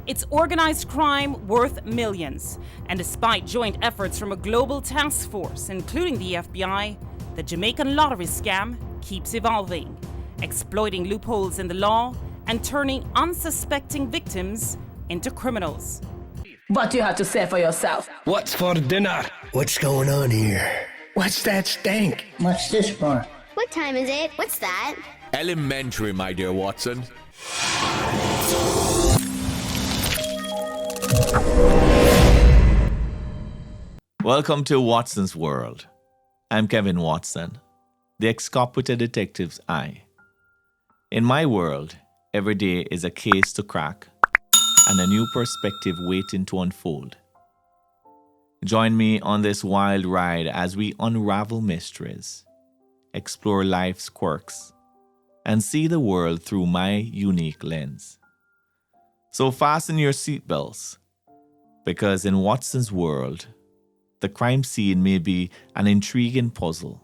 It's organized crime worth millions. And despite joint efforts from a global task force, including the FBI, the Jamaican Lottery Scam keeps evolving, exploiting loopholes in the law and turning unsuspecting victims into criminals. What you have to say for yourself? What's for dinner? What's going on here? What's that stink? What's this for? What time is it? What's that? Elementary, my dear Watson. Welcome to Watson's World. I'm Kevin Watson, the exculpated detective's eye. In my world, every day is a case to crack and a new perspective waiting to unfold. Join me on this wild ride as we unravel mysteries, explore life's quirks, and see the world through my unique lens. So fasten your seatbelts, because in Watson's world, the crime scene may be an intriguing puzzle,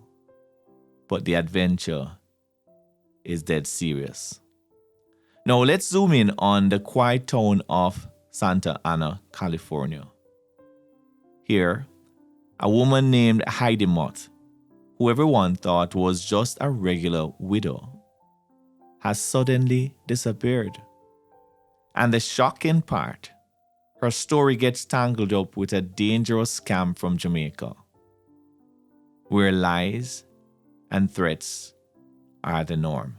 but the adventure is dead serious. Now let's zoom in on the quiet town of Santa Ana, California. Here, a woman named Heidi Muth, who everyone thought was just a regular widow, has suddenly disappeared. And the shocking part, her story gets tangled up with a dangerous scam from Jamaica, where lies and threats are the norm.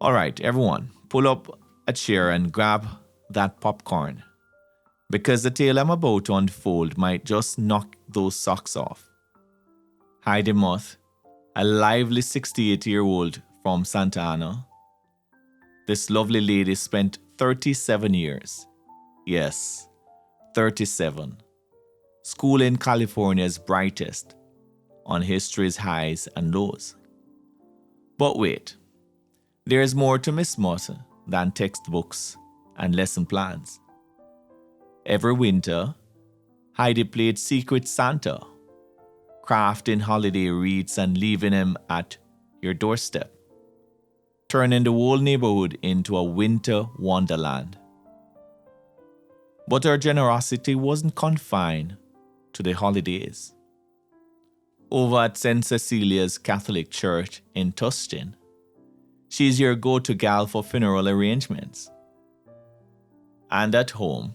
All right, everyone, pull up a chair and grab that popcorn, because the tale I'm about to unfold might just knock those socks off. Heidi Muth, a lively 68-year-old from Santa Ana. This lovely lady spent 37 years, yes, 37, schooling California's brightest on history's highs and lows. But wait, there's more to Miss Muth than textbooks and lesson plans. Every winter, Heidi played Secret Santa, crafting holiday wreaths and leaving them at your doorstep, turning the whole neighborhood into a winter wonderland. But her generosity wasn't confined to the holidays. Over at St. Cecilia's Catholic Church in Tustin, she's your go-to gal for funeral arrangements. And at home,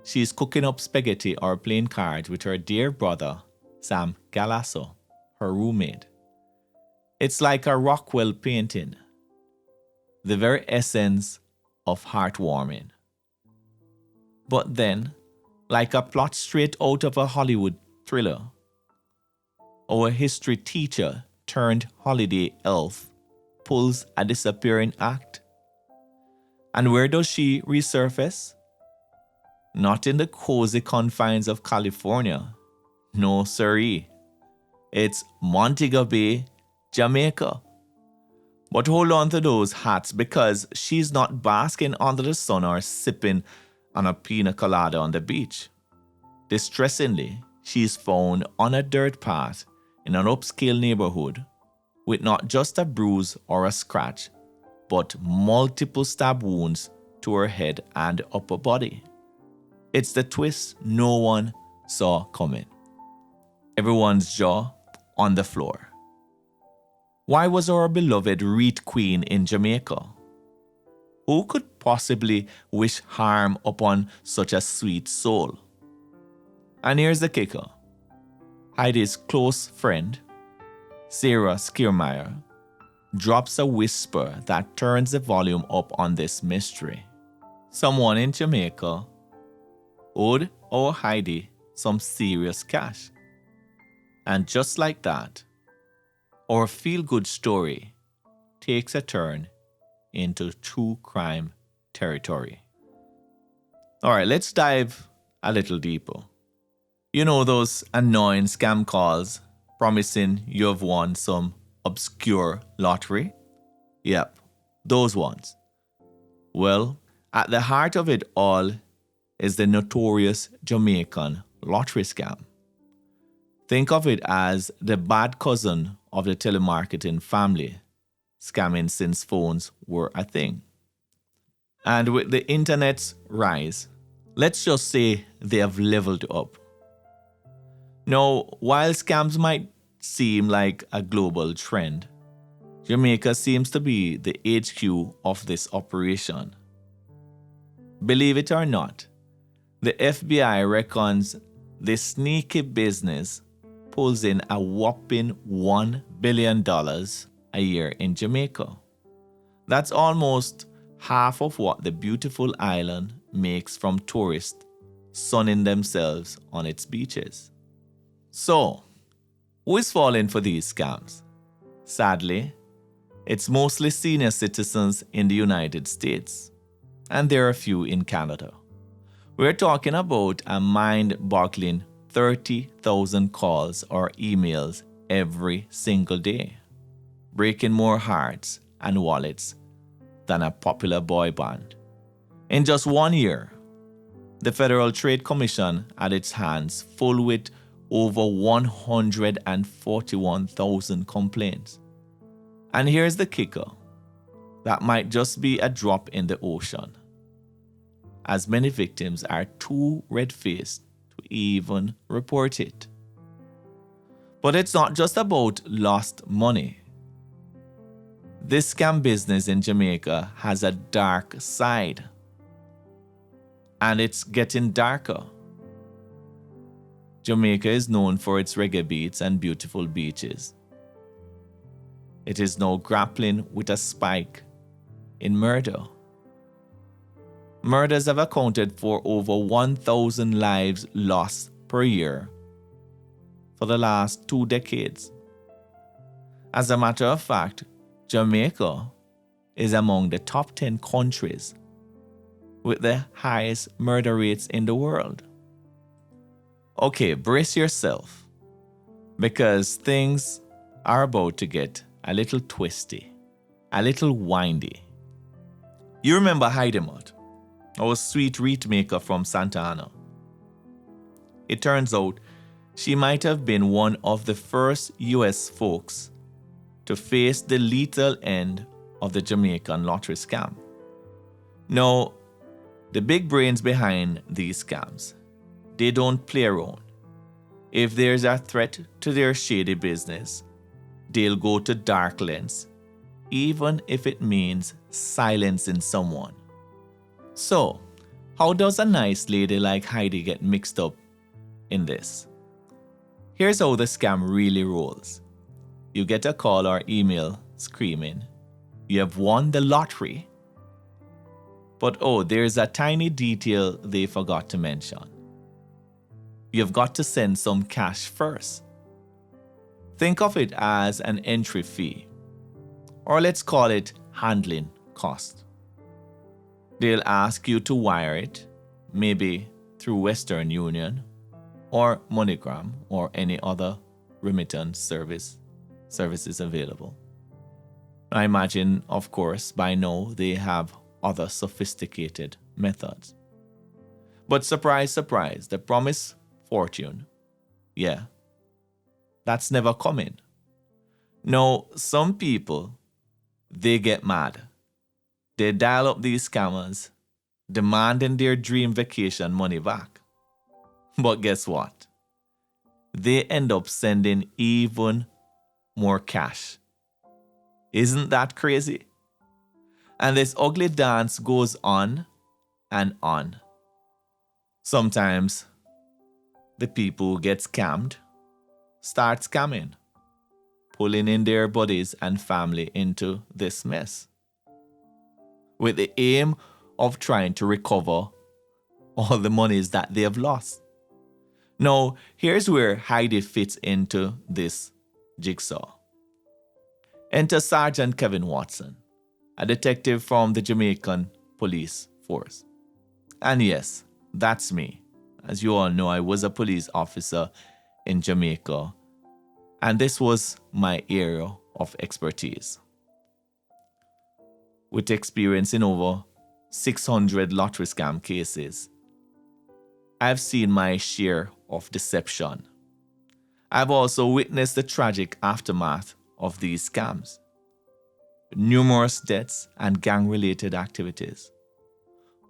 she's cooking up spaghetti or playing cards with her dear brother, Sam Galasso, her roommate. It's like a Rockwell painting, the very essence of heartwarming. But then, like a plot straight out of a Hollywood thriller, our history teacher turned holiday elf pulls a disappearing act. And where does she resurface? Not in the cozy confines of California. No, siree. It's Montego Bay, Jamaica. But hold on to those hats, because she's not basking under the sun or sipping on a pina colada on the beach. Distressingly, she's found on a dirt path in an upscale neighborhood with not just a bruise or a scratch, but multiple stab wounds to her head and upper body. It's the twist no one saw coming. Everyone's jaw on the floor. Why was our beloved wreath queen in Jamaica? Who could possibly wish harm upon such a sweet soul? And here's the kicker. Heidi's close friend, Sarah Skiermeyer, drops a whisper that turns the volume up on this mystery. Someone in Jamaica owed our Heidi some serious cash. And just like that, our feel-good story takes a turn into true crime territory. All right, let's dive a little deeper. You know those annoying scam calls promising you've won some obscure lottery? Yep, those ones. Well, at the heart of it all is the notorious Jamaican lottery scam. Think of it as the bad cousin of the telemarketing family, scamming since phones were a thing. And with the internet's rise, let's just say they have leveled up. Now, while scams might seem like a global trend, Jamaica seems to be the HQ of this operation. Believe it or not, the FBI reckons this sneaky business pulls in a whopping $1 billion a year in Jamaica. That's almost half of what the beautiful island makes from tourists sunning themselves on its beaches. So, who is falling for these scams? Sadly, it's mostly senior citizens in the United States, and there are a few in Canada. We're talking about a mind-boggling 30,000 calls or emails every single day, breaking more hearts and wallets than a popular boy band. In just 1 year, the Federal Trade Commission had its hands full with over 141,000 complaints. And here's the kicker. That might just be a drop in the ocean, as many victims are too red-faced to even report it. But it's not just about lost money. This scam business in Jamaica has a dark side, and it's getting darker. Jamaica is known for its reggae beats and beautiful beaches. It is now grappling with a spike in murder. Murders have accounted for over 1,000 lives lost per year for the last 2 decades. As a matter of fact, Jamaica is among the top 10 countries with the highest murder rates in the world. Okay, brace yourself, because things are about to get a little twisty, a little windy. You remember Heidi Muth, our sweet wreath-maker from Santa Ana. It turns out she might have been one of the first US folks to face the lethal end of the Jamaican Lottery Scam. Now, the big brains behind these scams, they don't play around. If there's a threat to their shady business, they'll go to dark lengths, even if it means silencing someone. So, how does a nice lady like Heidi get mixed up in this? Here's how the scam really rolls. You get a call or email screaming, you have won the lottery. But oh, there's a tiny detail they forgot to mention. You've got to send some cash first. Think of it as an entry fee, or let's call it handling cost. They'll ask you to wire it, maybe through Western Union or MoneyGram or any other remittance services available. I imagine, of course, by now they have other sophisticated methods. But surprise, surprise, the promised fortune, yeah, that's never coming. Now, some people, they get mad. They dial up these scammers, demanding their dream vacation money back. But guess what? They end up sending even more cash. Isn't that crazy? And this ugly dance goes on and on. Sometimes the people who get scammed start scamming, pulling in their buddies and family into this mess, with the aim of trying to recover all the monies that they have lost. Now, here's where Heidi fits into this jigsaw. Enter Sergeant Kevin Watson, a detective from the Jamaican police force. And yes, that's me. As you all know, I was a police officer in Jamaica, and this was my area of expertise. With experience in over 600 lottery scam cases, I've seen my share of deception. I've also witnessed the tragic aftermath of these scams. Numerous deaths and gang-related activities.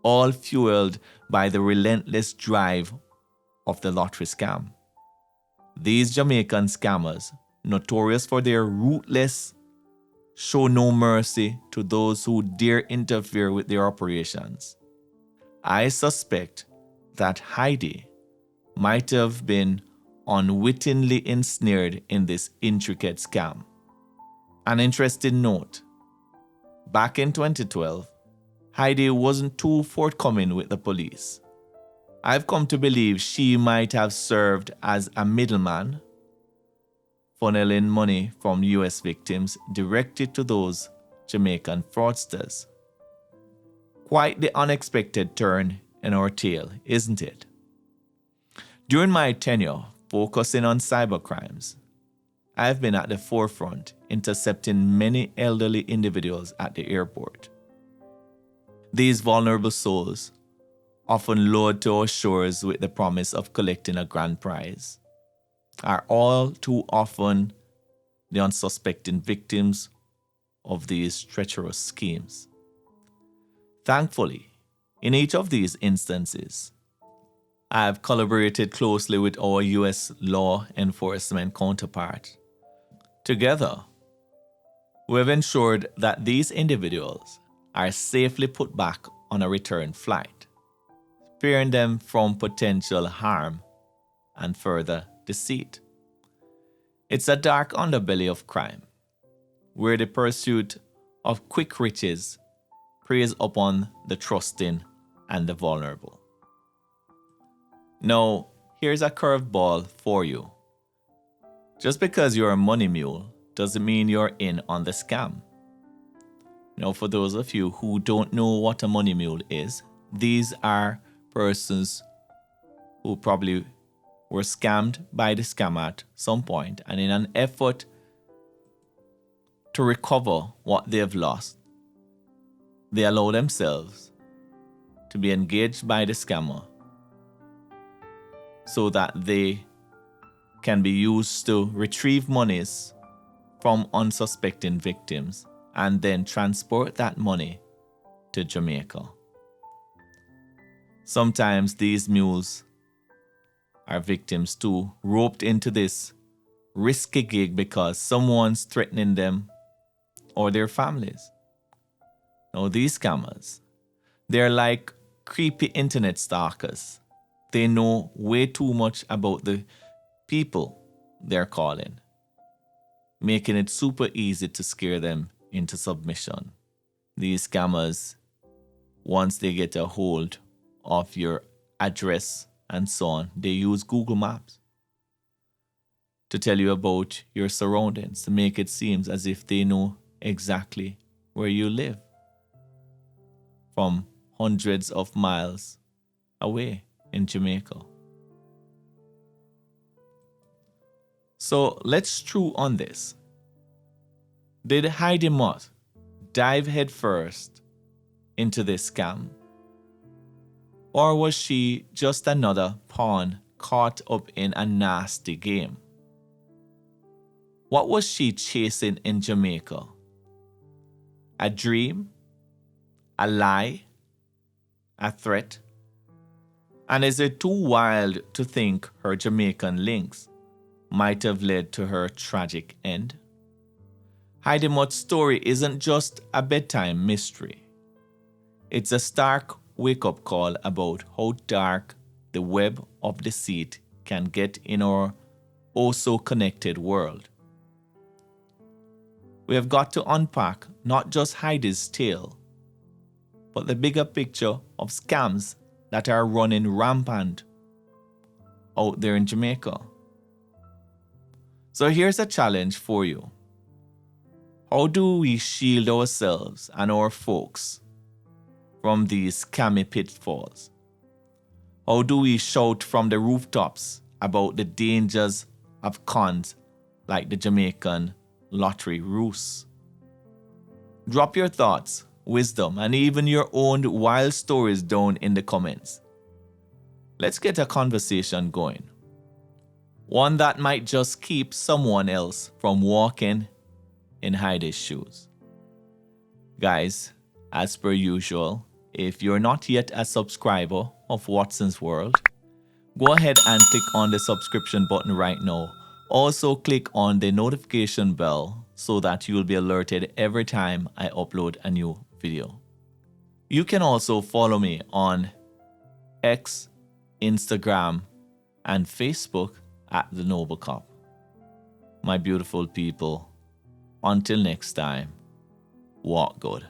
all fueled by the relentless drive of the lottery scam. These Jamaican scammers, notorious for their ruthless, show no mercy to those who dare interfere with their operations. I suspect that Heidi might have been unwittingly ensnared in this intricate scam. An interesting note: back in 2012, Heidi wasn't too forthcoming with the police. I've come to believe she might have served as a middleman, funneling money from US victims directly to those Jamaican fraudsters. Quite the unexpected turn in our tale, isn't it? During my tenure focusing on cybercrimes, I've been at the forefront intercepting many elderly individuals at the airport. These vulnerable souls, often lured to our shores with the promise of collecting a grand prize, are all too often the unsuspecting victims of these treacherous schemes. Thankfully, in each of these instances, I have collaborated closely with our US law enforcement counterpart. Together, we have ensured that these individuals are safely put back on a return flight, sparing them from potential harm and further deceit. It's a dark underbelly of crime, where the pursuit of quick riches preys upon the trusting and the vulnerable. Now, here's a curveball for you. Just because you're a money mule doesn't mean you're in on the scam. Now, for those of you who don't know what a money mule is, these are persons who probably were scammed by the scammer at some point, and in an effort to recover what they've lost, they allow themselves to be engaged by the scammer so that they can be used to retrieve monies from unsuspecting victims and then transport that money to Jamaica. Sometimes these mules are victims too, roped into this risky gig because someone's threatening them or their families. Now, these scammers, they're like creepy internet stalkers. They know way too much about the people they're calling, making it super easy to scare them into submission. These scammers, once they get a hold of your address and so on, they use Google Maps to tell you about your surroundings, to make it seem as if they know exactly where you live from hundreds of miles away in Jamaica. So let's chew on this. Did Heidi Muth dive headfirst into this scam? Or was she just another pawn caught up in a nasty game? What was she chasing in Jamaica? A dream? A lie? A threat? And is it too wild to think her Jamaican links might have led to her tragic end? Heidi Muth's story isn't just a bedtime mystery. It's a stark wake-up call about how dark the web of deceit can get in our oh-so-connected world. We have got to unpack not just Heidi's tale, but the bigger picture of scams that are running rampant out there in Jamaica. So here's a challenge for you. How do we shield ourselves and our folks from these scammy pitfalls? How do we shout from the rooftops about the dangers of cons like the Jamaican Lottery ruse? Drop your thoughts, wisdom, and even your own wild stories down in the comments. Let's get a conversation going. One that might just keep someone else from walking in Heidi's shoes. Guys, as per usual, if you're not yet a subscriber of Watson's World, go ahead and click on the subscription button right now. Also click on the notification bell so that you'll be alerted every time I upload a new video. You can also follow me on X, Instagram, and Facebook at The Noble Cop. My beautiful people, until next time, walk good.